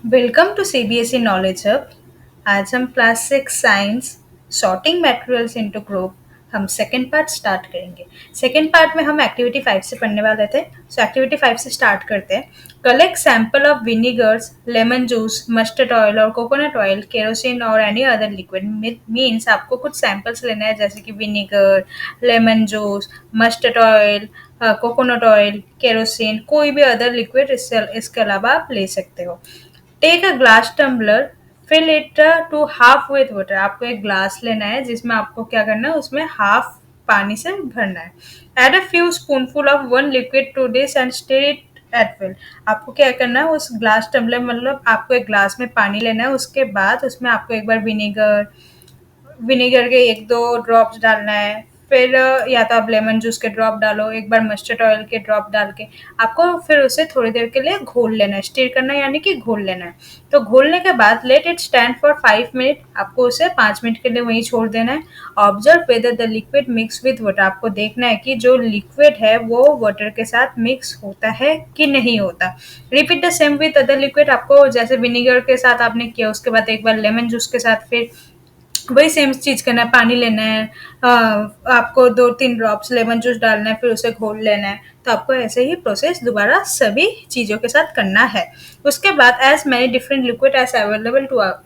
Welcome to CBSE knowledge hub. आज हम class 6 science sorting materials into group हम second part start करेंगे। Second part में हम एक्टिविटी 5 से पढ़ने वाले थे। सो एक्टिविटी 5 से स्टार्ट करते हैं। Collect sample of vinegars, lemon juice, mustard oil और कोकोनट ऑयल, केरोसिन और एनी अदर लिक्विड। मीन्स आपको कुछ सैंपल्स लेना है, जैसे कि vinegar, lemon juice, mustard oil, coconut oil, kerosene, कोई भी अदर लिक्विड इसके अलावा आप ले सकते हो। Take a glass tumbler, fill it to half with water. आपको एक ग्लास लेना है जिसमें आपको क्या करना है, उसमें हाफ पानी से भरना है। Add a few spoonful of one liquid to this and stir it at will. आपको क्या करना है, उस ग्लास टम्बलर मतलब आपको एक ग्लास में पानी लेना है, उसके बाद उसमें आपको एक बार विनेगर के 1-2 ड्रॉप्स डालना है। फिर या तो आप लेमन जूस के ड्रॉप डालो, एक बार मस्टर्ड ऑयल के ड्रॉप डाल के आपको फिर उसे थोड़ी देर के लिए घोल लेना है। स्टीर करना है यानी कि घोल लेना है। तो घोलने के बाद let it stand for 5 minute. आपको उसे 5 मिनट के लिए वहीं छोड़ देना है। Observe whether the liquid mix with water. आपको देखना है कि जो लिक्विड है वो वाटर के साथ मिक्स होता है कि नहीं होता। Repeat the same with other liquid. आपको जैसे विनेगर के साथ आपने किया, उसके बाद एक बार लेमन जूस के साथ फिर वही सेम चीज करना है। पानी लेना है, आपको 2-3 ड्रॉप्स लेमन जूस डालना है, फिर उसे घोल लेना है। तो आपको ऐसे ही प्रोसेस दोबारा सभी चीजों के साथ करना है। उसके बाद as many different liquid as available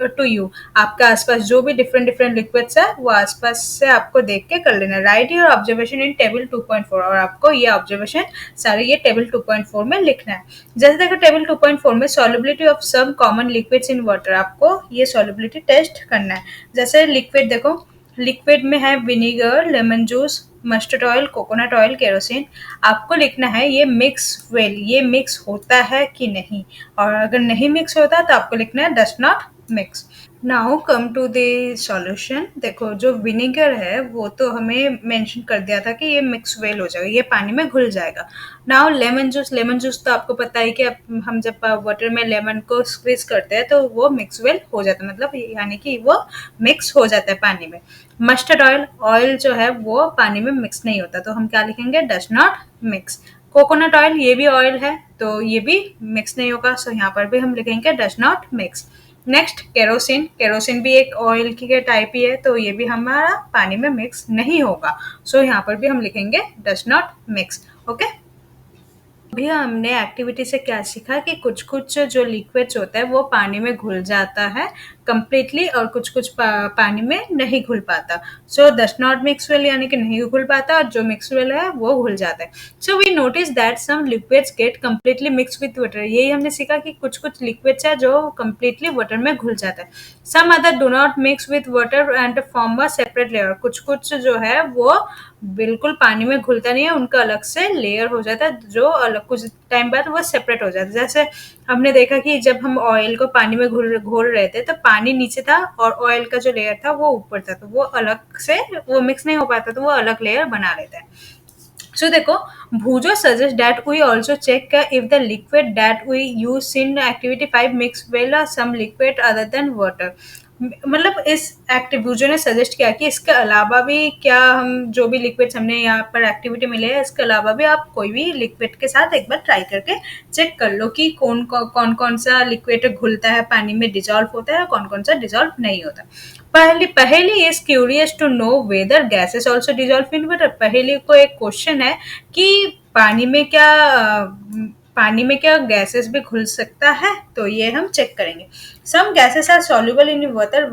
to you. आपके आसपास जो भी डिफरेंट डिफरेंट लिक्विड्स है वो आसपास से आपको देख के कर लेना है। Right your observation in table 2.4। और आपको ये ऑब्जर्वेशन सारे ये टेबल 2.4 में लिखना है। जैसे देखो टेबल 2.4 में solubility of some common liquids in water, आपको ये सॉल्युबिलिटी टेस्ट करना है। जैसे लिक्विड देखो, लिक्विड में है vinegar, lemon juice, mustard oil, coconut oil, kerosene. आपको लिखना है ये मिक्स वेल, ये मिक्स होता है कि नहीं। और अगर नहीं मिक्स होता तो आपको लिखना है does not mix. Now come to the solution. देखो जो विनेगर है वो तो हमें मेंशन कर दिया था कि ये मिक्स वेल हो जाएगा, ये पानी में घुल जाएगा। Now lemon juice, lemon juice तो आपको पता है कि हम जब वाटर में लेमन को स्क्वीज करते हैं तो वो मिक्स वेल हो जाता है, मतलब यानी कि वो मिक्स हो जाता है पानी में। मस्टर्ड ऑयल, ऑयल जो है वो पानी में मिक्स नहीं होता, तो हम क्या लिखेंगे, does not mix. Coconut oil ये भी ऑयल है तो ये भी मिक्स नहीं होगा, सो यहाँ पर भी हम लिखेंगे does not mix. Next kerosene, kerosene भी एक ऑयल की टाइप ही है तो ये भी हमारा पानी में मिक्स नहीं होगा, सो यहाँ पर भी हम लिखेंगे डज नॉट मिक्स। ओके। अभी हमने एक्टिविटी से क्या सीखा कि कुछ कुछ जो लिक्विड्स होता है वो पानी में घुल जाता है कंप्लीटली, और कुछ कुछ पानी में नहीं घुल पाता। So does not mix well यानी कि नहीं घुल पाता, और जो मिक्स वेल है वो घुल जाता है। So we notice that some liquids get completely mix with water. यही हमने सीखा कि कुछ कुछ लिक्विड्स है जो कंप्लीटली वाटर में घुल जाता है। Some other do not mix with water and form a separate layer. कुछ कुछ जो है वो बिल्कुल पानी में घुलता नहीं है, उनका अलग से लेयर हो जाता है, जो अलग कुछ टाइम बाद वो सेपरेट हो जाता है। जैसे हमने देखा कि जब हम ऑयल को पानी में घोल रहे थे तो पानी नीचे था और ऑयल का जो लेयर था वो ऊपर था, तो वो अलग से वो मिक्स नहीं हो पाता, तो वो अलग लेयर बना लेता है। So देखो, Bhujo suggests that we also check if the liquid that we use in activity 5 mix well or some liquid other than water। मतलब इस एक्टिव भूजो ने सजेस्ट किया कि इसके अलावा भी क्या हम जो भी लिक्विड्स हमने यहाँ पर एक्टिविटी मिले है इसके अलावा भी आप कोई भी लिक्विड के साथ एक बार ट्राई करके चेक कर लो कि कौन कौन सा लिक्विड घुलता है, पानी में डिजॉल्व होता है, कौन कौन सा डिजॉल्व नहीं होता। Paheli is curious to know whether gases also dissolve in water. Paheli को एक क्वेश्चन है कि पानी में क्या गैसेस भी घुल सकता है, तो ये हम चेक करेंगे। Some gases are soluble in water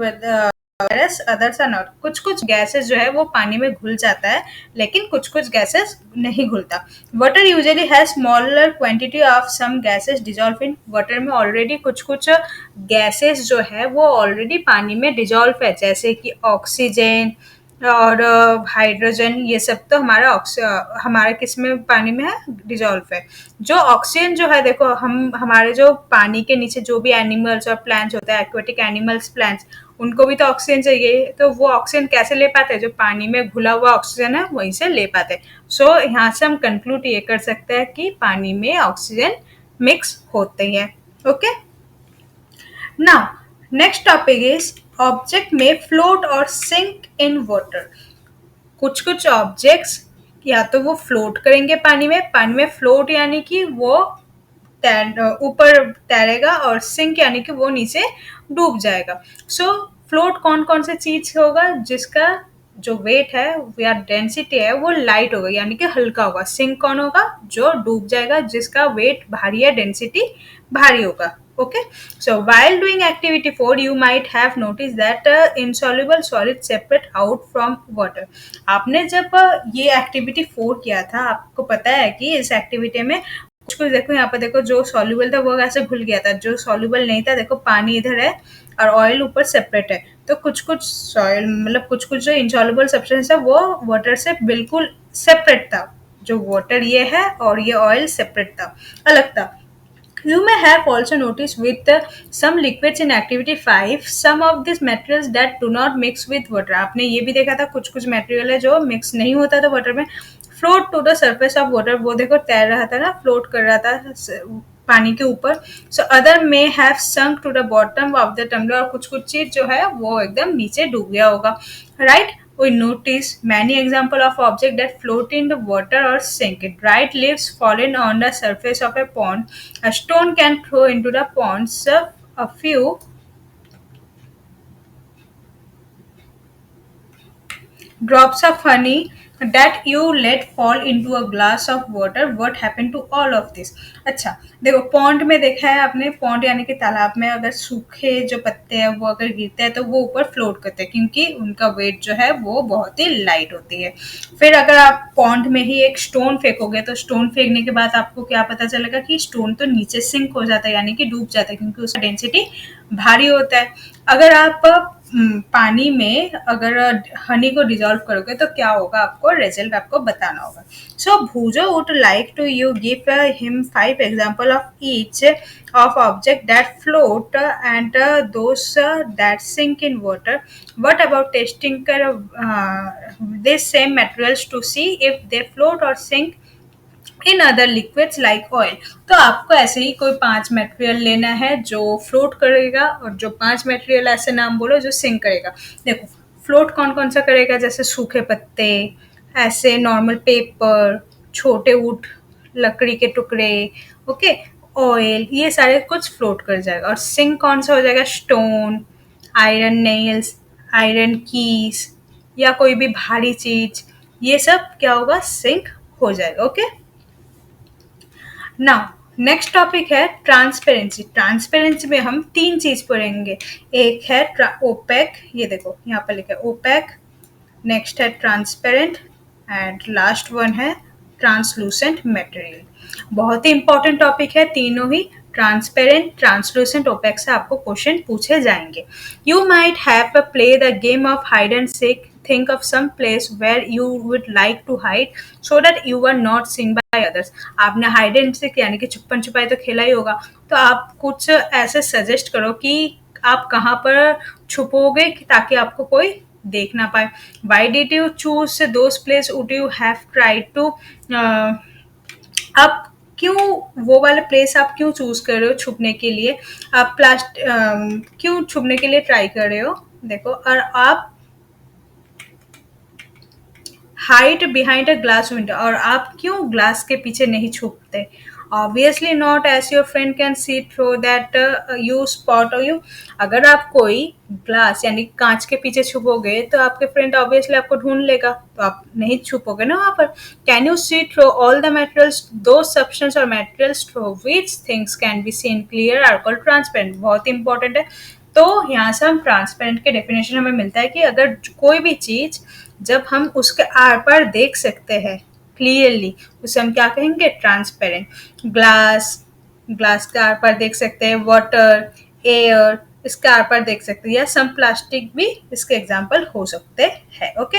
others are not. कुछ कुछ गैसेस जो है वो पानी में घुल जाता है, लेकिन कुछ कुछ गैसेस नहीं घुलता। Water usually has smaller quantity of some gases dissolve in water. में ऑलरेडी कुछ कुछ गैसेस जो है वो ऑलरेडी पानी में डिजॉल्व है, जैसे कि ऑक्सीजन और हाइड्रोजन, ये सब तो हमारा किस में पानी में है, डिजॉल्व है। जो ऑक्सीजन जो है देखो, हम हमारे जो पानी के नीचे जो भी एनिमल्स और प्लांट्स होता है, एक्वेटिक एनिमल्स प्लांट्स, उनको भी तो ऑक्सीजन चाहिए, तो वो ऑक्सीजन कैसे ले पाते हैं, जो पानी में घुला हुआ ऑक्सीजन है वहीं से ले पाते हैं। सो यहाँ से हम कंक्लूड ये कर सकते हैं कि पानी में ऑक्सीजन मिक्स होते हैं। Okay. Now next topic is object में फ्लोट और सिंक इन वाटर। कुछ कुछ ऑब्जेक्ट्स या तो वो फ्लोट करेंगे पानी में फ्लोट यानी कि वो ऊपर तैरेगा और सिंक यानी कि वो नीचे डूब जाएगा। सो फ्लोट कौन कौन से चीज होगा जिसका जो वेट है या डेंसिटी है वो लाइट होगा यानी कि हल्का होगा। सिंक कौन होगा? जो डूब जाएगा जिसका वेट भारी है, डेंसिटी भारी होगा। Okay, so while doing activity 4 you might have noticed that insoluble solid separate out from water। आपने जब ये एक्टिविटी 4 किया था, आपको पता है कि इस एक्टिविटी में कुछ कुछ देखो, यहाँ पर देखो, जो सॉल्युबल था वो ऐसे घुल गया था, जो सॉल्युबल नहीं था देखो पानी इधर है और ऑयल ऊपर सेपरेट है। तो कुछ कुछ सॉइल मतलब कुछ कुछ जो इंसॉल्युबल सब्सटेंस है वो वाटर से बिल्कुल सेपरेट था। जो वाटर ये है और ये ऑयल सेपरेट था, अलग था। You may have also noticed with some liquids in activity 5 some of these materials that do not mix with water। आपने ये भी देखा था कुछ कुछ मटेरियल है जो मिक्स नहीं होता था वाटर में, float to the surface of water. वो देखो तैर रहा था ना, फ्लोट कर रहा था पानी के ऊपर। So other may have sunk to the bottom of the tumbler. और कुछ कुछ चीज जो है वो एकदम नीचे डूब गया होगा, right. We notice many examples of objects that float in the water or sink. Dried leaves fallen on the surface of a pond. A stone can throw into the pond. So a few drops of honey that you let fall into a glass of water, what happened to all of this। अच्छा देखो, pond में देखा है आपने, pond यानी कि तालाब में अगर सूखे जो पत्ते हैं वो अगर गिरते हैं तो वो ऊपर फ्लोट करते हैं क्योंकि उनका वेट जो है वो बहुत ही लाइट होती है। फिर अगर आप पॉन्ड में ही एक स्टोन फेंकोगे तो स्टोन फेंकने के बाद आपको क्या पता चलेगा कि स्टोन तो नीचे सिंक हो जाता है यानी कि डूब जाता है क्योंकि उसका डेंसिटी भारी होता है। अगर आप पानी में अगर हनी को डिजोल्व करोगे तो क्या होगा, आपको रिजल्ट आपको बताना होगा। सो भूजो would like to you give him 5 example of each of object that float and those that sink in water। What about testing this same materials to see if they float or sink in other liquids like oil. तो आपको ऐसे ही कोई 5 material लेना है जो float करेगा और जो 5 मटेरियल ऐसे नाम बोलो जो सिंक करेगा। देखो फ्लोट कौन कौन सा करेगा, जैसे सूखे पत्ते, ऐसे नॉर्मल पेपर, छोटे वुड लकड़ी के टुकड़े, ओके, ऑयल, ये सारे कुछ फ्लोट कर जाएगा। और सिंक कौन सा हो जाएगा, stone, iron nails, iron keys या कोई भी भारी चीज, ये सब क्या होगा, सिंक हो जाएगा। ओके, नाउ नेक्स्ट टॉपिक है ट्रांसपेरेंसी। ट्रांसपेरेंसी में हम 3 चीज पढ़ेंगे। एक है ओपेक, ये देखो यहाँ पर लिखा है ओपेक, नेक्स्ट है ट्रांसपेरेंट एंड लास्ट वन है ट्रांसलूसेंट मटेरियल। बहुत ही इंपॉर्टेंट टॉपिक है तीनों ही, ट्रांसपेरेंट, ट्रांसलूसेंट, ओपेक से आपको क्वेश्चन पूछे जाएंगे। You might have play the game of hide and seek. think of some place where you would like to hide so that you are not seen by others। आपने hide and seek यानी कि छुपन छुपाई तो खेला ही होगा, तो आप कुछ ऐसे सजेस्ट करो कि आप कहाँ पर छुपोगे ताकि आपको कोई देख ना पाए। Why did you choose those place would you have tried to आप क्यों वो वाला प्लेस आप क्यों चूज कर रहे हो छुपने के लिए, आप क्यों छुपने के लिए ट्राई कर रहे हो। देखो, और आप hide behind a glass window, और आप क्यों ग्लास के पीछे नहीं छुपते। Obviously not as your friend can see through that you spot you. अगर आप कोई ग्लास यानी कांच के पीछे छुपोगे तो आपके फ्रेंड ऑब्वियसली आपको ढूंढ लेगा, तो आप नहीं छुपोगे ना वहां पर। Can you see through all the materials, दो सब्सटेंस और materials through which things can be seen clear are called transparent. बहुत इंपॉर्टेंट है। तो यहाँ से हम ट्रांसपेरेंट के डेफिनेशन हमें मिलता है कि अगर कोई भी चीज जब हम उसके आर पार देख सकते हैं क्लियरली, उसे हम क्या कहेंगे, ट्रांसपेरेंट। ग्लास, ग्लास के आर पार देख सकते हैं, वाटर, एयर, इसके आर पार देख सकते हैं, या सम प्लास्टिक भी इसके एग्जाम्पल हो सकते हैं। Okay,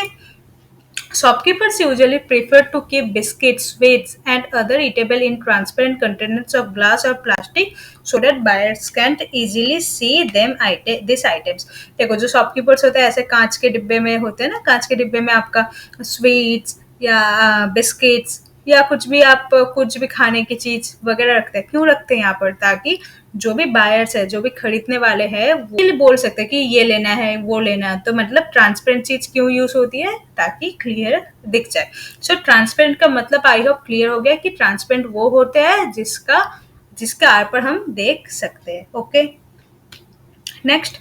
shopkeepers usually prefer to keep biscuits, sweets and other eatable in transparent containers of glass or plastic so that buyers can't easily see them these items। देखो जो शॉपकीपर्स होते हैं ऐसे कांच के डिब्बे में होते हैं ना, कांच के डिब्बे में आपका स्वीट्स या बिस्किट्स या कुछ भी, आप कुछ भी खाने की चीज वगैरह रखते हैं। क्यों रखते हैं यहाँ पर, ताकि जो भी बायर्स है, जो भी खरीदने वाले हैं, वो बोल सकते हैं कि ये लेना है वो लेना है। तो मतलब ट्रांसपेरेंट चीज क्यों यूज होती है, ताकि क्लियर दिख जाए। सो ट्रांसपेरेंट का मतलब आई होप क्लियर हो गया कि ट्रांसपेरेंट वो होते हैं जिसका जिसके आर पर हम देख सकते हैं। Okay, next,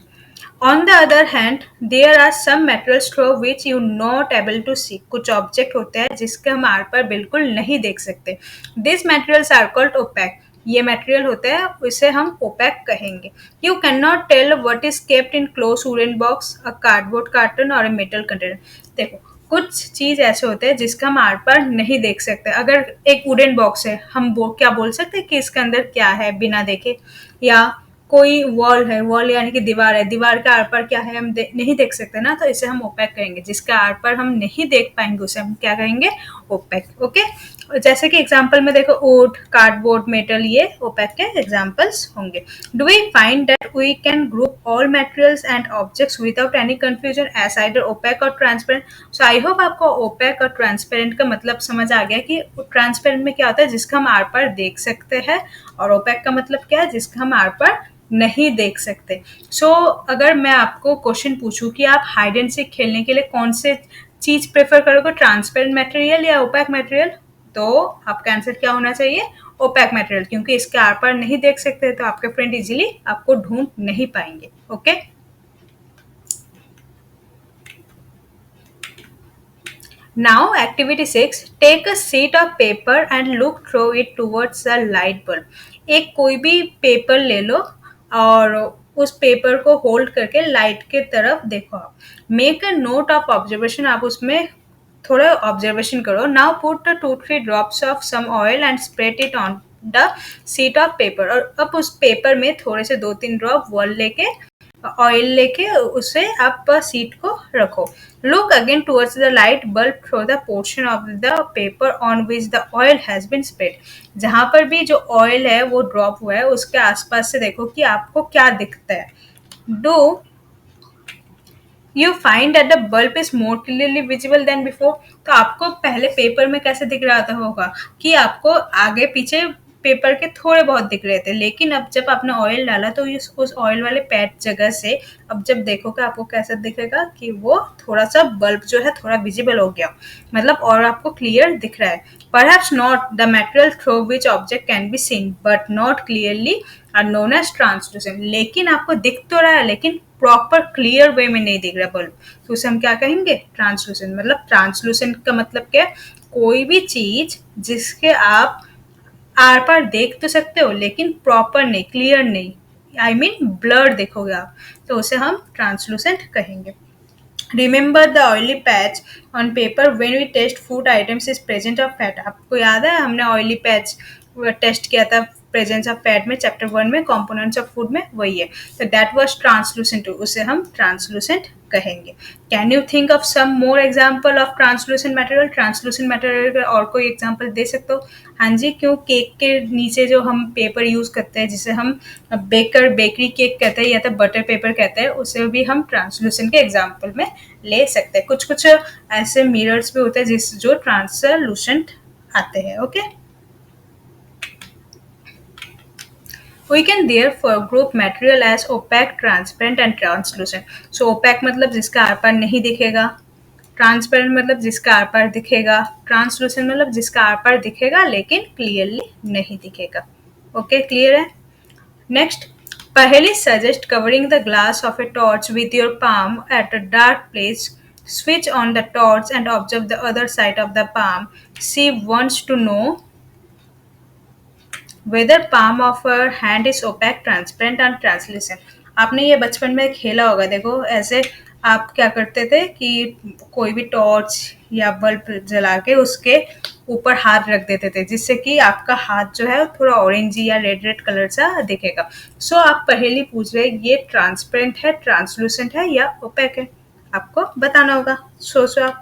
on the other hand there are some materials through which you not able to see. कुछ ऑब्जेक्ट होते हैं जिसके हम आर पर बिल्कुल नहीं देख सकते। This materials are called opaque. ये मटेरियल होते हैं, इसे हम ओपैक कहेंगे। You can not tell what is kept in close wooden box, a cardboard carton or a metal container. देखो, कुछ चीज ऐसे होते हैं जिसका हम आर पर नहीं देख सकते। अगर एक वुडन बॉक्स है, हम क्या बोल सकते हैं कि इसके अंदर क्या है बिना देखे? या कोई वॉल है, वॉल यानी कि दीवार है, दीवार के आर पार क्या है हम नहीं देख सकते ना, तो इसे हम ओपैक कहेंगे। जिसका आर पार हम नहीं देख पाएंगे उसे हम क्या कहेंगे? ओपैक। ओके, जैसे कि एग्जांपल में देखो, वुड, कार्डबोर्ड, मेटल, ये ओपैक के एग्जांपल्स होंगे। Do we find that we can group all materials and objects without any confusion as either opaque और ट्रांसपेरेंट? सो आई होप आपको ओपैक और ट्रांसपेरेंट का मतलब समझ आ गया कि ट्रांसपेरेंट में क्या होता है, जिसका हम आर पार देख सकते हैं, और ओपैक का मतलब क्या है, जिसका हम आर पार नहीं देख सकते। अगर मैं आपको क्वेश्चन पूछूं कि आप हाइड एंड सीक खेलने के लिए कौन से चीज प्रेफर करोगे, ट्रांसपेरेंट मटेरियल या ओपैक मटेरियल, तो आपका आंसर क्या होना चाहिए? ओपैक मटेरियल, क्योंकि इसके आर पार नहीं देख सकते तो आपके फ्रेंड इजीली आपको ढूंढ नहीं पाएंगे। Okay, now activity 6, take a sheet of paper and look through it towards the light bulb। एक कोई भी पेपर ले लो और उस पेपर को होल्ड करके लाइट के तरफ देखो। आप make a note of observation, आप उसमें थोड़ा ऑब्जर्वेशन करो। Now put 2-3 drops of some oil and spread it on the sheet of paper. और अब उस पेपर में थोड़े से 2-3 ड्रॉप ऑयल लेके उसे आप सीट को रखो। Look again towards the light bulb through the portion of the paper on which the oil has been spread. जहां पर भी जो ऑयल है वो ड्रॉप हुआ है उसके आसपास से देखो कि आपको क्या दिखता है। Do you find that the bulb is more clearly visible than before. तो आपको पहले पेपर में कैसे दिख रहा था होगा कि आपको आगे पीछे पेपर के थोड़े बहुत दिख रहे थे, लेकिन अब जब आपने ऑयल डाला तो उस ऑयल वाले पैड जगह से अब जब देखोगे आपको कैसा दिखेगा कि वो थोड़ा सा बल्ब जो है थोड़ा विजिबल हो गया, मतलब और आपको क्लियर दिख रहा है। Perhaps not the material through which object can be seen but not clearly are known as translucent. लेकिन आपको दिख तो रहा है लेकिन प्रॉपर क्लियर वे में नहीं दिख रहा बल्ब, तो उसे हम क्या कहेंगे? ट्रांसलूसेंट। मतलब ट्रांसलूसेंट का मतलब क्या है? कोई भी चीज जिसके आप आर पार देख तो सकते हो लेकिन प्रॉपर नहीं, क्लियर नहीं, आई मीन ब्लर देखोगे आप, तो उसे हम ट्रांसलूसेंट कहेंगे। Remember the oily patch on paper when we test food items is present of fat. आपको याद है हमने ऑयली पैच टेस्ट किया था प्रेजेंस ऑफ फैट में, चैप्टर 1 में, कंपोनेंट्स ऑफ फूड में, वही है। तो दैट वाज ट्रांसलूसेंट, उसे हम ट्रांसलूसेंट कहेंगे। Can you think of some more example of translucent material? Translucent material का और कोई एग्जांपल दे सकते हो? हाँ जी, क्यों? केक के नीचे जो हम पेपर यूज करते हैं जिसे हम बेकरी केक कहते हैं या तो बटर पेपर कहते हैं, उसे भी हम ट्रांसलूसेंट के एग्जांपल में ले सकते हैं। कुछ कुछ ऐसे मिरर्स भी होते हैं जो ट्रांसलूसेंट आते हैं। Okay, We can therefore group material as opaque, transparent and translucent. So opaque मतलब जिसका आर पार नहीं दिखेगा, ट्रांसपेरेंट मतलब जिसका आर पार दिखेगा, ट्रांसलूसेंट मतलब जिसका आर पार दिखेगा लेकिन क्लियरली नहीं दिखेगा। ओके, क्लियर है? नेक्स्ट, पहली suggest covering the glass of a torch with your palm at a dark place. Switch on the torch and observe the other side of the palm. She wants to know whether palm of our hand is opaque, transparent and translucent. आपने ये बचपन में खेला होगा। देखो ऐसे आप क्या करते थे कि कोई भी टॉर्च या बल्ब जला के उसके ऊपर हाथ रख देते थे जिससे कि आपका हाथ जो है थोड़ा ऑरेंज या रेड रेड कलर सा दिखेगा। आप पहले पूछ रहे ये ट्रांसपेरेंट है, ट्रांसलूसेंट है या ओपैक है, आपको बताना होगा। सोचो आप।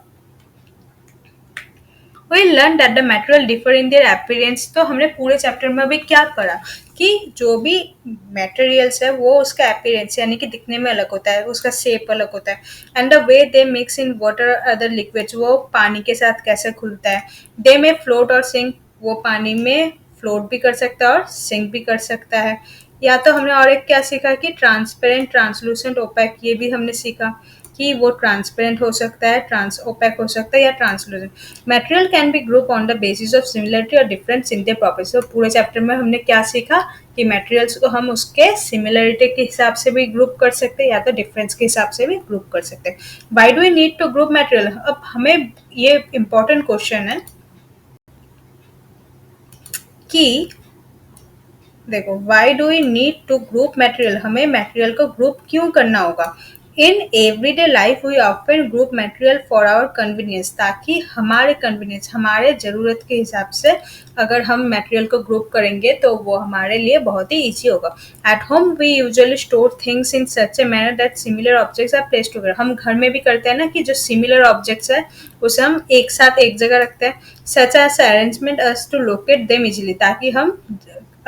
We learned that the material differ in their appearance। तो हमने पूरे चैप्टर में अभी क्या पढ़ा कि जो भी मटेरियल्स है वो उसका अपीयरेंस यानी कि दिखने में अलग होता है, उसका शेप अलग होता है। And the way they mix in water other liquids, वो पानी के साथ कैसे खुलता है। दे में फ्लोट और सिंक, वो पानी में फ्लोट भी कर सकता है और सिंक भी कर सकता है। या तो हमने और एक क्या सीखा कि ट्रांसपेरेंट, ट्रांसलूसेंट, ओपैक, ये भी हमने सीखा। कि वो ट्रांसपेरेंट हो सकता है, ट्रांस ओपेक हो सकता है या translucent. Material can be group on the basis of similarity और डिफरेंस इन देयर प्रॉपर्टीज। तो पूरे चैप्टर में हमने क्या सीखा कि मटेरियल्स को हम उसके सिमिलरिटी के हिसाब से भी ग्रुप कर सकते हैं या तो डिफरेंस के हिसाब से भी ग्रुप कर सकते हैं। Why do we need to group material? अब हमें ये इंपॉर्टेंट क्वेश्चन है कि देखो, why do we need to group material? हमें मटेरियल को ग्रुप क्यों करना होगा? In everyday life we often group material for our convenience, ताकि हमारे कन्वीनियंस, हमारे ज़रूरत के हिसाब से अगर हम मटेरियल को ग्रुप करेंगे तो वो हमारे लिए बहुत ही ईजी होगा। At home we usually store things in such a manner that similar objects are placed together. हम घर में भी करते हैं ना कि जो सिमिलर ऑब्जेक्ट्स है उसे हम एक साथ एक जगह रखते हैं। Such as arrangement us to locate them easily, ताकि हम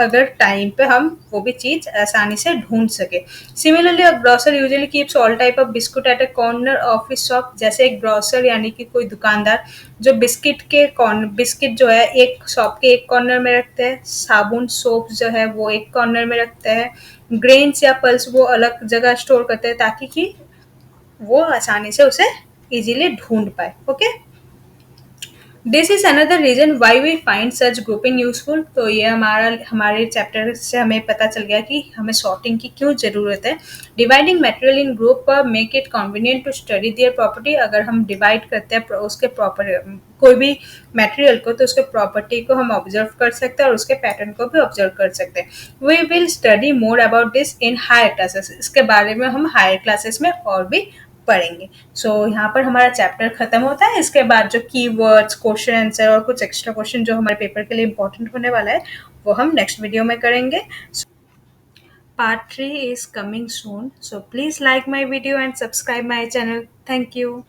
अगर टाइम पे हम वो भी चीज आसानी से ढूंढ सके। Similarly a grocer usually keeps all type of biscuit at a corner of his shop. जैसे एक ग्रोसर यानी कि कोई दुकानदार जो बिस्किट जो है एक शॉप के एक कॉर्नर में रखते हैं, साबुन सोप जो है वो एक कॉर्नर में रखते हैं, ग्रेन्स या पल्स वो अलग जगह स्टोर करते हैं ताकि कि वो आसानी से उसे इजीली ढूंढ पाए। Okay, this is another reason why we find such grouping useful. तो ये हमारे चैप्टर से हमें पता चल गया कि हमें सॉर्टिंग की क्यों ज़रूरत है। Dividing material in group make it convenient to study their property. अगर हम डिवाइड करते हैं उसके प्रॉपर कोई भी मटेरियल को तो उसके प्रॉपर्टी को हम ऑब्जर्व कर सकते हैं और उसके पैटर्न को भी ऑब्जर्व कर सकते हैं। We will study more about this in higher classes. इसके बारे में हम हायर क्लासेस में और भी पढ़ेंगे। यहाँ पर हमारा चैप्टर खत्म होता है। इसके बाद जो कीवर्ड्स, क्वेश्चन आंसर और कुछ एक्स्ट्रा क्वेश्चन जो हमारे पेपर के लिए इंपॉर्टेंट होने वाला है वो हम नेक्स्ट वीडियो में करेंगे। Part 3 is coming soon, so please like my video and subscribe my channel. Thank you.